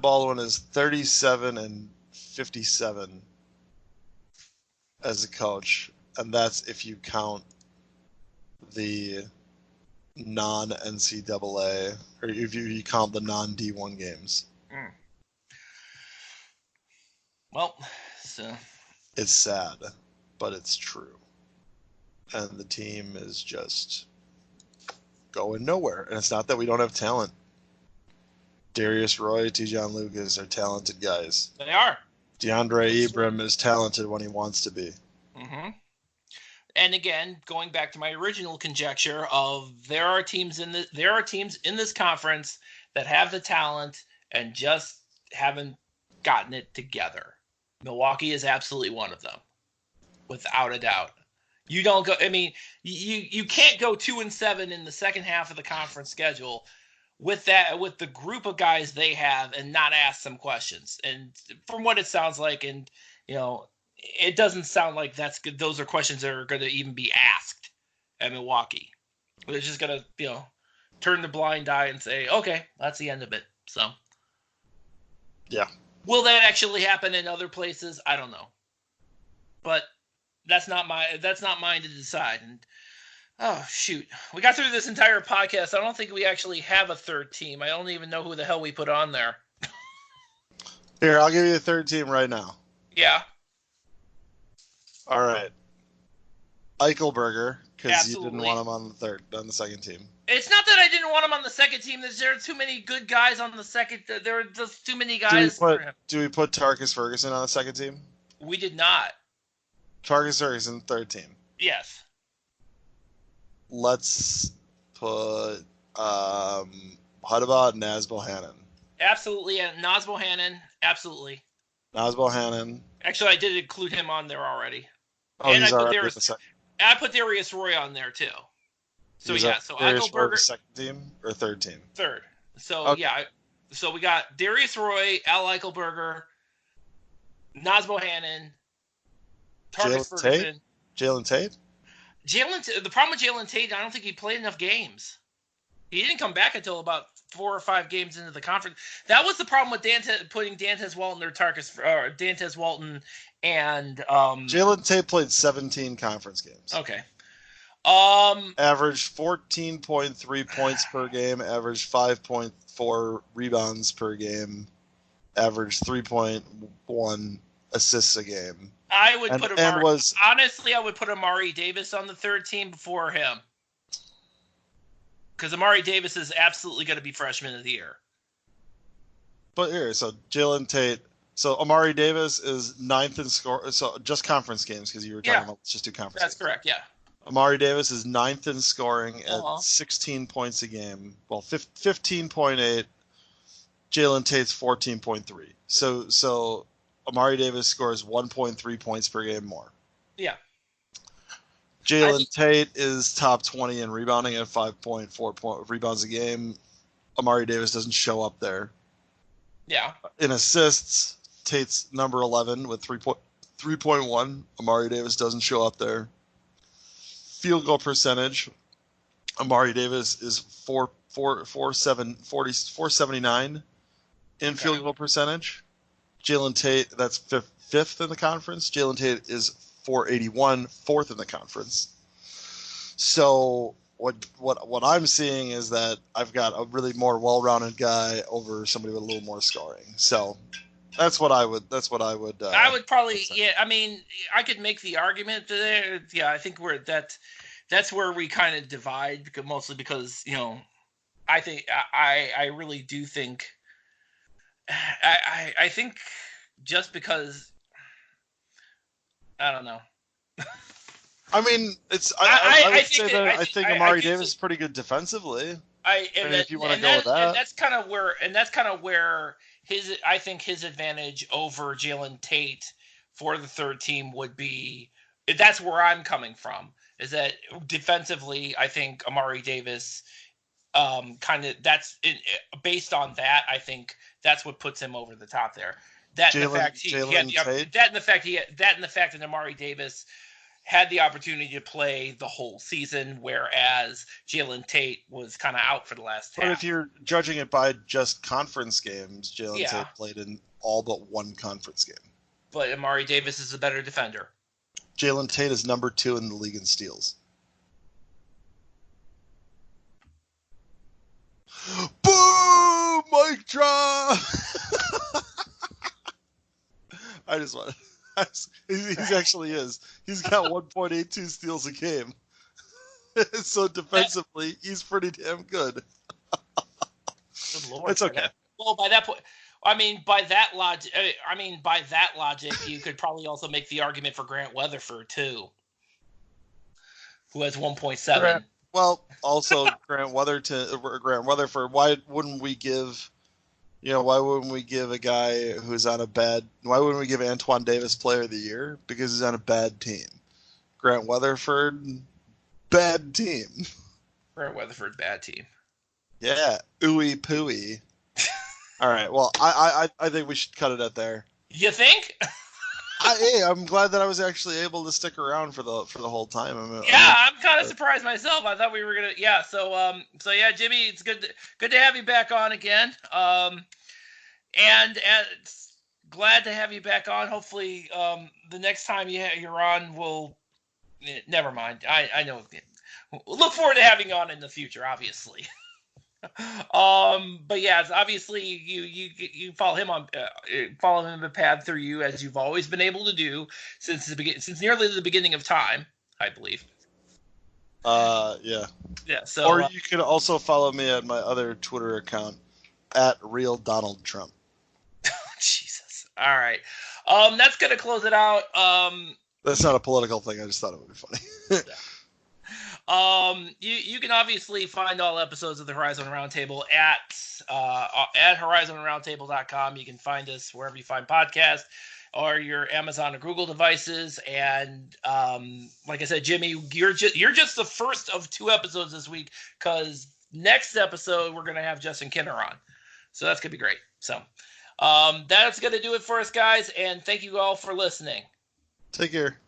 Baldwin is 37-57 as a coach, and that's if you count the non-NCAA, or if you count the non-D1 games. Well, so it's sad, but it's true. And the team is just going nowhere. And it's not that we don't have talent. Darius Roy, Tijon Lucas are talented guys. They are. DeAndre Ibram is talented when he wants to be. And again, going back to my original conjecture of there are teams in this conference that have the talent and just haven't gotten it together. Milwaukee is absolutely one of them, without a doubt. You don't go. I mean, you can't go 2-7 in the second half of the conference schedule with the group of guys they have and not ask some questions. And from what it sounds like, and it doesn't sound like that's good. Those are questions that are going to even be asked at Milwaukee. They're just going to, turn the blind eye and say, okay, that's the end of it. So, yeah. Will that actually happen in other places? I don't know. But that's not mine to decide. And oh shoot, we got through this entire podcast. I don't think we actually have a third team. I don't even know who the hell we put on there. Here, I'll give you the third team right now. Yeah. All right. Eichelberger, because you didn't want him on the second team. It's not that I didn't want him on the second team. There are too many good guys on the second. There are just too many guys for him. Do we put Tarkus Ferguson on the second team? We did not. Tarkus Ferguson, third team. Yes. Let's put what about Naz Bohannon? Absolutely, Naz Bohannon. Absolutely. Naz Bohannon. Actually, I did include him on there already. Oh, and he's already in the second. I put Darius Roy on there too. So Eichelberger, second team or third team? Third. So okay. Yeah, so we got Darius Roy, Al Eichelberger, Naz Bohannon, Tarkus Ferguson, Jalen Tate. The problem with Jalen Tate, I don't think he played enough games. He didn't come back until about 4 or 5 games into the conference. That was the problem with putting Dantes Walton or Dantes Walton and Jalen Tate played 17 conference games. Okay. Averaged 14.3 points per game, averaged 5.4 rebounds per game, averaged 3.1 assists a game. I would put Amari Davis on the third team before him. Because Amari Davis is absolutely going to be freshman of the year. But here, so Jalen Tate. So Amari Davis is ninth in score. So just conference games, because you were talking about just 2 conference That's games. correct, yeah. Amari Davis is ninth in scoring at 16 points a game. Well, 15.8. Jalen Tate's 14.3. So Amari Davis scores 1.3 points per game more. Yeah. Jalen Tate is top 20 in rebounding at 5.4 rebounds a game. Amari Davis doesn't show up there. Yeah. In assists, Tate's number 11 with 3.1. Amari Davis doesn't show up there. Field goal percentage, Amari Davis is 479 in field goal percentage. Jalen Tate, that's fifth in the conference. Jalen Tate is 481, fourth in the conference. So what I'm seeing is that I've got a really more well-rounded guy over somebody with a little more scoring. So that's what I would. I would probably. Yeah. I mean, I could make the argument there. Yeah, I think that's where we kind of divide, mostly because I think I really do think. I think just because I don't know. I mean, I think Amari Davis is pretty good defensively. If you want to go with that, and that's kind of where I think his advantage over Jalen Tate for the third team would be. That's where I'm coming from. Is that defensively, I think Amari Davis, based on that, I think that's what puts him over the top there. That and the fact that Amari Davis had the opportunity to play the whole season, whereas Jalen Tate was kind of out for the last half. But if you're judging it by just conference games, Jalen Tate played in all but one conference game. But Amari Davis is a better defender. Jalen Tate is number 2 in the league in steals. Boom! Mic drop! I just want to... He actually is. He's got 1.82 steals a game. So defensively, he's pretty damn good. Good Lord. It's okay. Well, by that point, by that logic, you could probably also make the argument for Grant Weatherford too, who has 1.7. Well, also Grant Weatherford. Why wouldn't we give a guy who's on a bad? Why wouldn't we give Antoine Davis Player of the Year? Because he's on a bad team. Grant Weatherford, bad team. Grant Weatherford, bad team. Yeah, ooey pooey. All right. Well, I think we should cut it at there. You think? I'm glad that I was actually able to stick around for the whole time. I'm kind of surprised myself. I thought we were gonna. Yeah. So yeah, Jimmy, it's good to have you back on again. And it's glad to have you back on. Hopefully, the next time you're on, we'll. Never mind. I know. Look forward to having you on in the future, obviously. But yeah, obviously you follow him on the path through you, as you've always been able to do since nearly the beginning of time, I believe. Yeah. Yeah. So, or you could also follow me at my other Twitter account at Real Donald Trump. Jesus. All right. That's gonna close it out. That's not a political thing. I just thought it would be funny. Yeah. You can obviously find all episodes of the Horizon Roundtable at horizonroundtable.com. You can find us wherever you find podcasts or your Amazon or Google devices. And like I said, Jimmy, you're just the first of 2 episodes this week, because next episode we're gonna have Justin Kinner on, so that's gonna be great. So that's gonna do it for us, guys, and thank you all for listening. Take care.